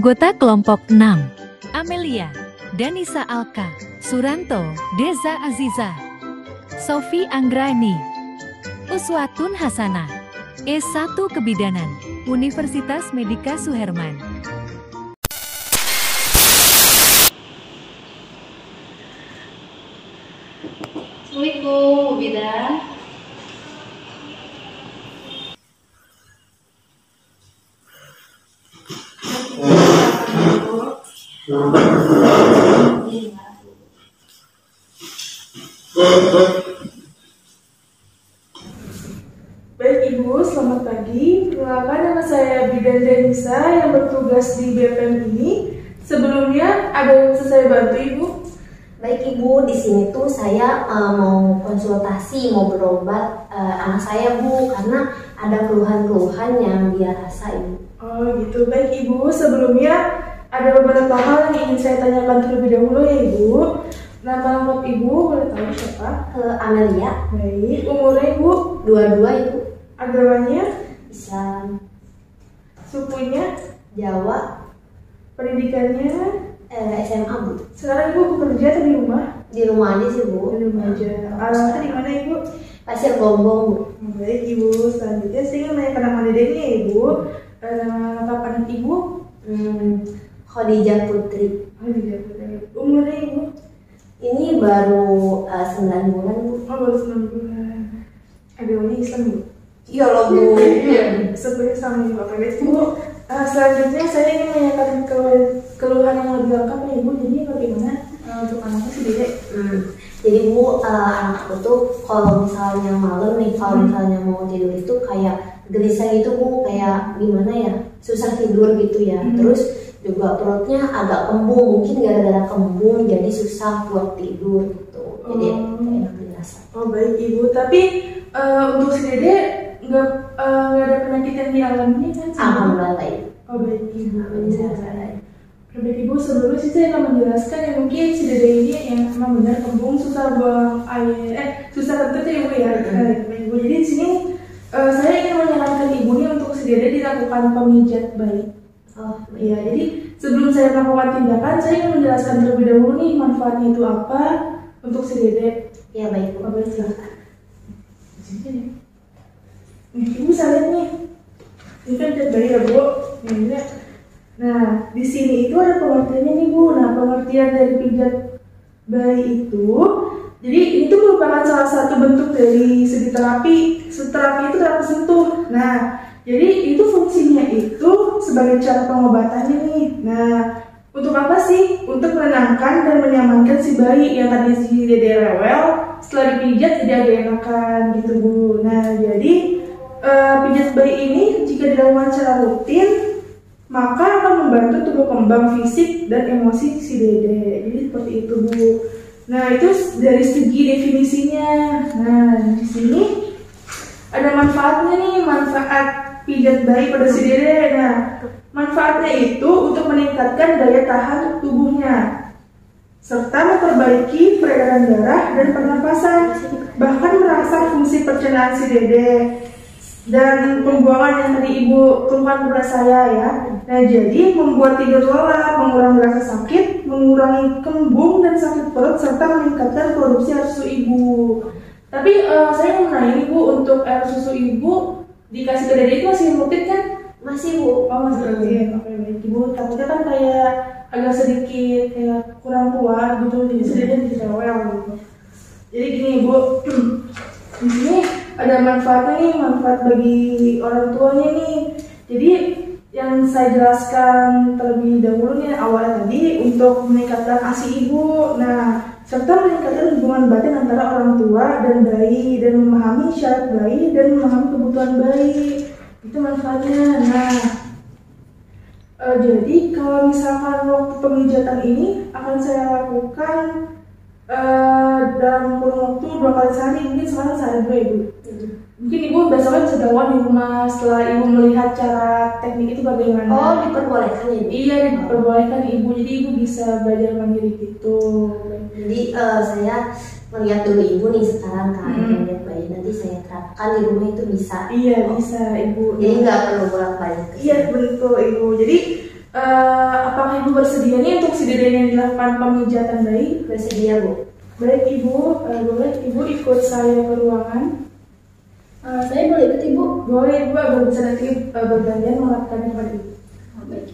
Anggota kelompok 6, Amelia, Danisa Alka, Suranto, Deza Aziza, Sofi Anggrani, Uswatun Hasanah, S1 Kebidanan, Universitas Medika Suherman. Assalamualaikum, Bu Bidan. Baik Ibu, selamat pagi. Perkenalkan, nama saya Bidan Danisa yang bertugas di BPM ini. Sebelumnya ada yang bisa saya bantu Ibu? Baik Ibu, di sini tuh saya mau konsultasi, mau berobat anak saya Bu, karena ada keluhan-keluhan yang dia rasa Ibu. Oh gitu, baik Ibu. Sebelumnya ada beberapa hal yang ingin saya tanyakan terlebih dahulu ya Ibu. Nama lengkap Ibu boleh tahu siapa? Amelia. Baik, umurnya Ibu? 22 Ibu. Agamanya? Islam. Sukunya? Jawa. Pendidikannya? SMA Bu. Sekarang Ibu bekerja atau di rumah? Di rumah aja sih Bu. Di rumah aja. Alamatnya di mana Ibu? Pasir Gombong Bu. Baik Ibu, selanjutnya saya ingin menanyakan nama dedeknya Ibu. Nama lengkap anak Ibu? Khadijah Putri. Umurnya Ibu? Ini baru 9 bulan Bu. Oh, baru 9 bulan. Agamanya Islam Bu? Iya loh Bu. Iya, seperti sama juga Pak Bu. Selanjutnya saya ingin menanyakan keluhan yang lebih lengkap ya Ibu. Jadi bagaimana untuk anaknya si Dedek? Jadi Bu, anak aku tuh kalau misalnya malam nih, kalau misalnya mau tidur itu kayak gelisah gitu Bu, kayak gimana ya, susah tidur gitu ya. Terus juga perutnya agak kembung, mungkin gara-gara kembung jadi susah buat tidur gitu. Jadi enak dirasa. Oh baik Ibu, tapi untuk si Dede nggak ada penyakit yang dialami kan? Alhamdulillah Ibu. Oh baik Ibu. Alhamdulillah. Baik Ibu, sebelumnya sih saya akan menjelaskan ya, mungkin si Dede ini yang memang benar kembung, susah buang air, susah kentut ya Ibu ya. Baik Ibu, jadi di sini saya ingin menyarankan Ibu nih untuk si Dede dilakukan pemijat bayi. Oh iya, jadi sebelum saya melakukan tindakan, saya ingin menjelaskan terlebih dahulu nih manfaatnya itu apa untuk si Dede. Ya baik Bu. Oh baik, silakan. Nih, Ibu bisa lihat nih, ini kan pijat bayi ya Bu. Ini. Nah, di sini itu ada pengertiannya nih Bu. Nah, pengertian dari pijat bayi itu, jadi itu merupakan salah satu bentuk dari segi terapi. Terapi itu terapi sentuh. Nah, jadi itu fungsinya itu sebagai cara pengobatannya nih. Nah, untuk apa sih? Untuk menenangkan dan menyamankan si bayi yang tadi si Dede rewel, setelah dipijat jadi agak enakan gitu Bu. Nah, jadi pijat bayi ini jika dilakukan secara rutin, maka akan membantu tumbuh kembang fisik dan emosi si Dede. Jadi seperti itu Bu. Nah, itu dari segi definisinya. Nah, di sini ada manfaatnya nih, manfaat pijat bayi pada si Dede. Nah, manfaatnya itu untuk meningkatkan daya tahan tubuhnya, serta memperbaiki peredaran darah dan pernapasan, bahkan merangsang fungsi pencernaan si Dede dan pembuangan yang tadi Ibu keluhkan kepada saya ya. Nah, jadi membuat tidur lelap, mengurangi rasa sakit, mengurangi kembung dan sakit perut, serta meningkatkan produksi air susu Ibu. Tapi saya mau nanya Ibu, untuk air susu Ibu dikasih ke Dede itu masih rutin kan? Masih Bu. Oh masih rutin. Oke baik Ibu. Takutnya kan kayak agak sedikit kayak kurang kuat gitu, jadi Dede jadi rewel gitu. Jadi gini Ibu, di sini ada manfaatnya nih, manfaat bagi orang tuanya nih. Jadi yang saya jelaskan terlebih dahulu nih awalnya tadi untuk meningkatkan ASI Ibu. Nah, serta meningkatkan hubungan batin antara orang tua dan bayi, dan memahami syarat bayi dan memahami kebutuhan bayi. Itu manfaatnya. Nah, jadi kalau misalkan waktu pemijatan ini akan saya lakukan dalam kurun waktu 2 kali sehari, mungkin sekarang sehari dulu Ibu. Mungkin Ibu besoknya bisa dilakukan di rumah setelah Ibu melihat cara teknik itu bagaimana. Oh, diperbolehkan ya Ibu? Iya, diperbolehkan Ibu. Jadi Ibu bisa belajar mandiri gitu. Jadi saya melihat dulu Ibu nih sekarang kan, lihat bayi, nanti saya terapkan di rumah itu bisa. Iya bisa Ibu. Jadi nggak perlu bolak-balik. Iya betul Ibu. Jadi Apakah ibu bersedia nih untuk si dedenya dilakukan pemijatan bayi? Bersedia, Bu. Baik ibu, boleh ibu ikut saya ke ruangan? Saya boleh ikut, Ibu? Boleh ibu, agar bisa nanti bergantian melakukannya pada ibu. Oh, baik.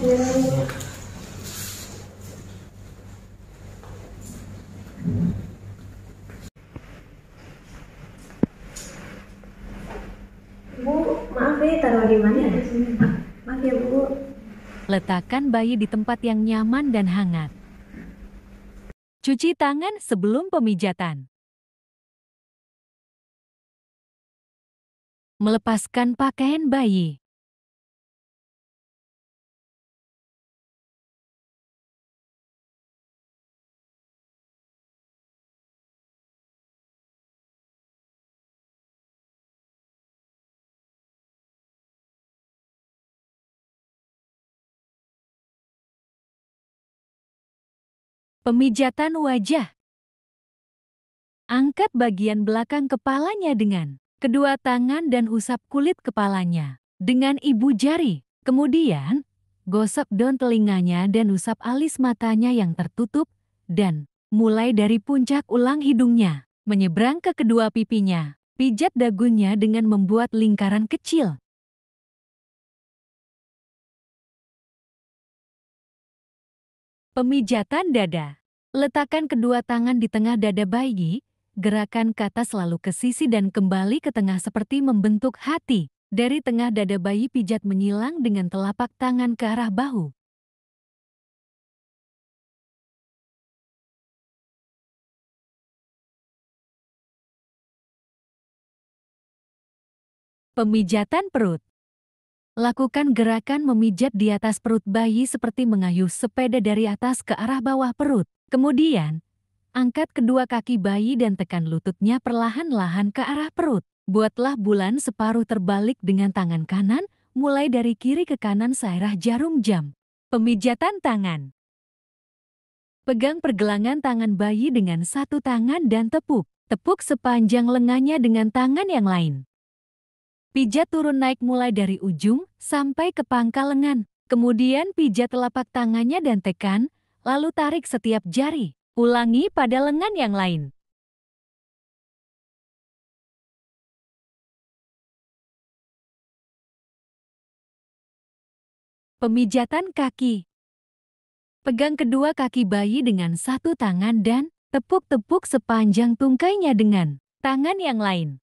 Ya. Bu, maaf ya, taruh di mana ya? Maaf ya, Bu. Letakkan bayi di tempat yang nyaman dan hangat. Cuci tangan sebelum pemijatan. Melepaskan pakaian bayi. Pemijatan wajah. Angkat bagian belakang kepalanya dengan kedua tangan dan usap kulit kepalanya dengan ibu jari. Kemudian, gosok daun telinganya dan usap alis matanya yang tertutup dan mulai dari puncak ulang hidungnya, menyeberang ke kedua pipinya. Pijat dagunya dengan membuat lingkaran kecil. Pemijatan dada. Letakkan kedua tangan di tengah dada bayi, gerakan ke atas lalu ke sisi dan kembali ke tengah seperti membentuk hati. Dari tengah dada bayi pijat menyilang dengan telapak tangan ke arah bahu. Pemijatan perut. Lakukan gerakan memijat di atas perut bayi seperti mengayuh sepeda dari atas ke arah bawah perut. Kemudian, angkat kedua kaki bayi dan tekan lututnya perlahan-lahan ke arah perut. Buatlah bulan separuh terbalik dengan tangan kanan, mulai dari kiri ke kanan searah jarum jam. Pemijatan tangan. Pegang pergelangan tangan bayi dengan satu tangan dan tepuk. Tepuk sepanjang lengannya dengan tangan yang lain. Pijat turun naik mulai dari ujung sampai ke pangkal lengan. Kemudian pijat telapak tangannya dan tekan, lalu tarik setiap jari. Ulangi pada lengan yang lain. Pemijatan kaki. Pegang kedua kaki bayi dengan satu tangan dan tepuk-tepuk sepanjang tungkainya dengan tangan yang lain.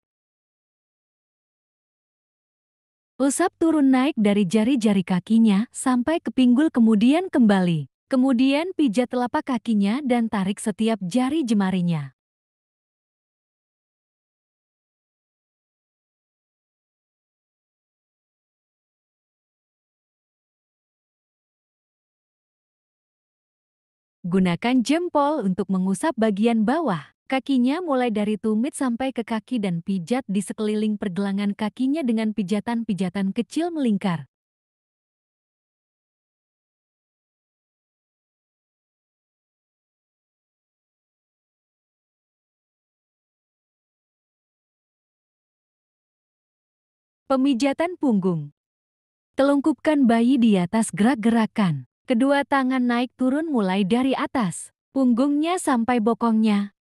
Usap turun naik dari jari-jari kakinya sampai ke pinggul kemudian kembali. Kemudian pijat telapak kakinya dan tarik setiap jari jemarinya. Gunakan jempol untuk mengusap bagian bawah. Kakinya mulai dari tumit sampai ke kaki dan pijat di sekeliling pergelangan kakinya dengan pijatan-pijatan kecil melingkar. Pemijatan punggung. Telungkupkan bayi di atas gerak-gerakan. Kedua tangan naik turun mulai dari atas, punggungnya sampai bokongnya.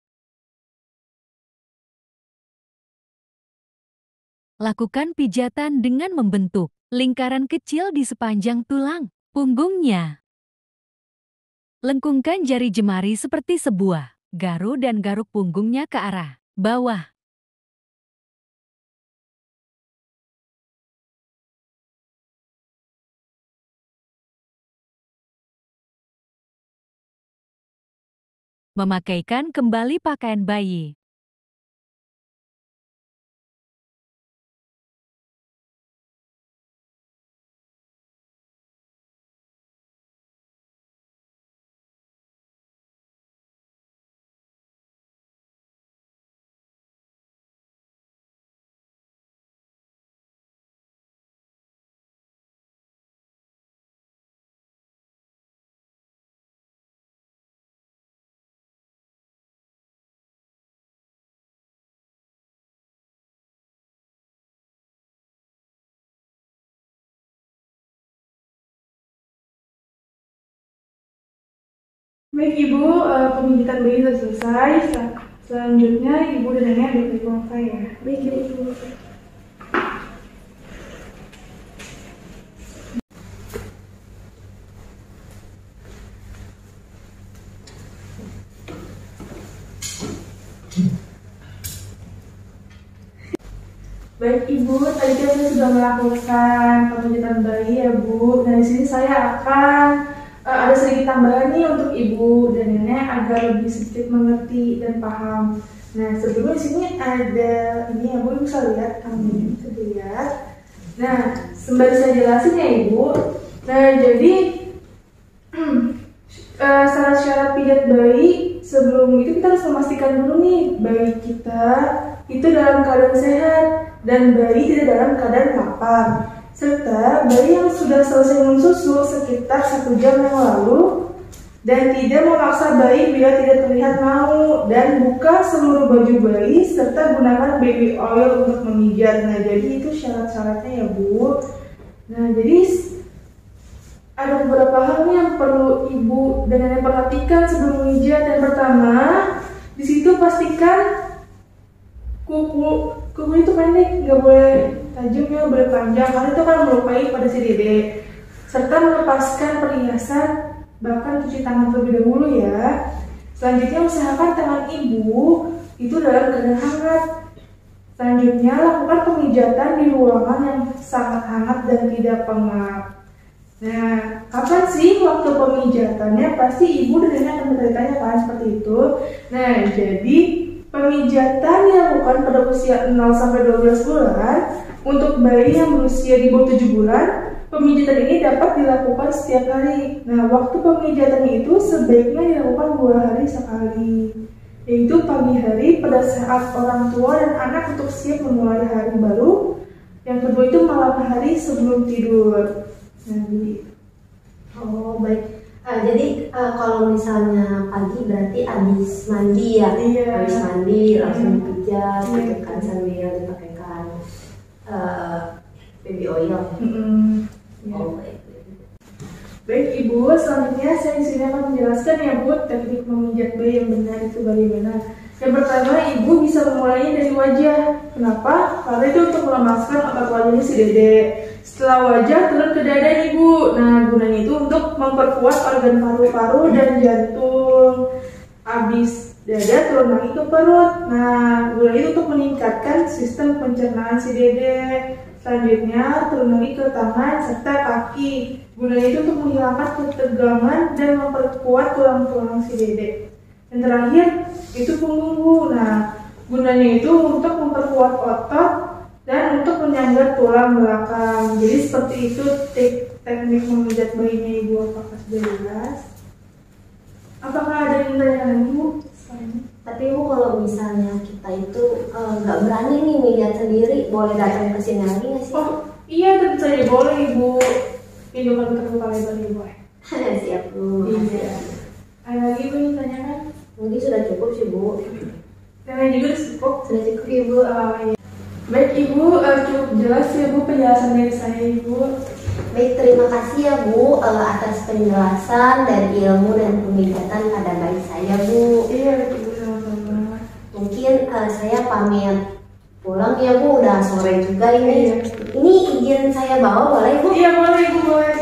Lakukan pijatan dengan membentuk lingkaran kecil di sepanjang tulang punggungnya. Lengkungkan jari jemari seperti sebuah garu dan garuk punggungnya ke arah bawah. Memakaikan kembali pakaian bayi. Baik Ibu, pemijitan bayi sudah selesai. Selanjutnya Ibu dan Nenek ada berkeluarga ya. Baik Ibu. Baik Ibu, tadi kan saya sudah melakukan pemijitan bayi ya Bu. Nah di sini saya akan ada sedikit tambahan nih untuk Ibu dan Nenek agar lebih sedikit mengerti dan paham. Nah sebelumnya di sini ada ini ya Bu, bisa lihat, ini bisa dilihat. Nah sembari saya jelasin ya Ibu. Nah jadi syarat-syarat pijat bayi sebelum itu kita harus memastikan dulu nih bayi kita itu dalam keadaan sehat dan bayi tidak dalam keadaan lapar, serta bayi yang sudah selesai minum susu sekitar 1 jam yang lalu dan tidak memaksa bayi bila tidak terlihat mau, dan buka seluruh baju bayi serta gunakan baby oil untuk memijat. Nah jadi itu syarat-syaratnya ya Bu. Nah jadi ada beberapa hal nih yang perlu Ibu dan Nenek perhatikan sebelum memijat. Yang pertama, di situ pastikan kuku itu pendek, nggak boleh tajam ya, boleh panjang, karena itu akan melukai pada si dede. Serta melepaskan perhiasan, bahkan cuci tangan terlebih dahulu ya. Selanjutnya usahakan tangan Ibu itu dalam keadaan hangat. Selanjutnya lakukan pemijatan di ruangan yang sangat hangat dan tidak pengap. Nah, kapan sih waktu pemijatannya? Pasti Ibu dan Nenek akan bertanya kan seperti itu. Nah, jadi pemijatan dilakukan pada usia 0-12 bulan. Untuk bayi yang berusia di bawah 7 bulan, pemijatan ini dapat dilakukan setiap hari. Nah, waktu pemijatan itu sebaiknya dilakukan 2 hari sekali, yaitu pagi hari pada saat orang tua dan anak untuk siap memulai hari baru. Yang kedua itu malam hari sebelum tidur. Nah, gitu. Oh baik. Jadi kalau misalnya pagi berarti habis mandi ya, Iya. habis mandi langsung dipijat, gitu kan, sambil dipakaikan baby oil. Ya. Oh baik. Baik Ibu, selanjutnya saya di sini akan menjelaskan ya Bu teknik memijat bayi yang benar itu bagaimana. Yang pertama, Ibu bisa memulainya dari wajah. Kenapa? Karena itu untuk melemaskan otot wajahnya si dede. Setelah wajah turun ke dada Ibu. Nah, gunanya itu untuk memperkuat organ paru-paru dan jantung. Habis dada turun lagi ke perut. Nah, gunanya itu untuk meningkatkan sistem pencernaan si dede. Selanjutnya turun lagi ke tangan serta kaki. Gunanya itu untuk menghilangkan ketegangan dan memperkuat tulang-tulang si dede. Yang terakhir itu punggung Bu. Nah, gunanya itu untuk memperkuat otot dan untuk menyangga tulang belakang. Jadi seperti itu teknik memijat bayinya Ibu. Apakah sudah jelas? Apakah ada yang bertanya Bu? Tapi Bu, kalau misalnya kita itu nggak berani nih mijat sendiri, boleh datang ke sini lagi nggak sih? Oh iya, tentu saja boleh Ibu. Hidupkan terbuka lebar ya Bu. Siap Bu. Iya. Ada lagi Bu yang tanyakan? Mungkin sudah cukup sih Bu. Dan juga cukup. Sudah cukup Ibu. Iya. Baik Ibu, cukup jelas ya Bu penjelasan dari saya Ibu. Baik, terima kasih ya Bu atas penjelasan dan ilmu dan pemijatan pada bayi saya Bu. Iya Ibu, sama-sama. Mungkin saya pamit pulang ya Bu, udah sore juga ini. Iya. Ini izin saya bawa boleh Bu? Iya boleh Ibu, boleh.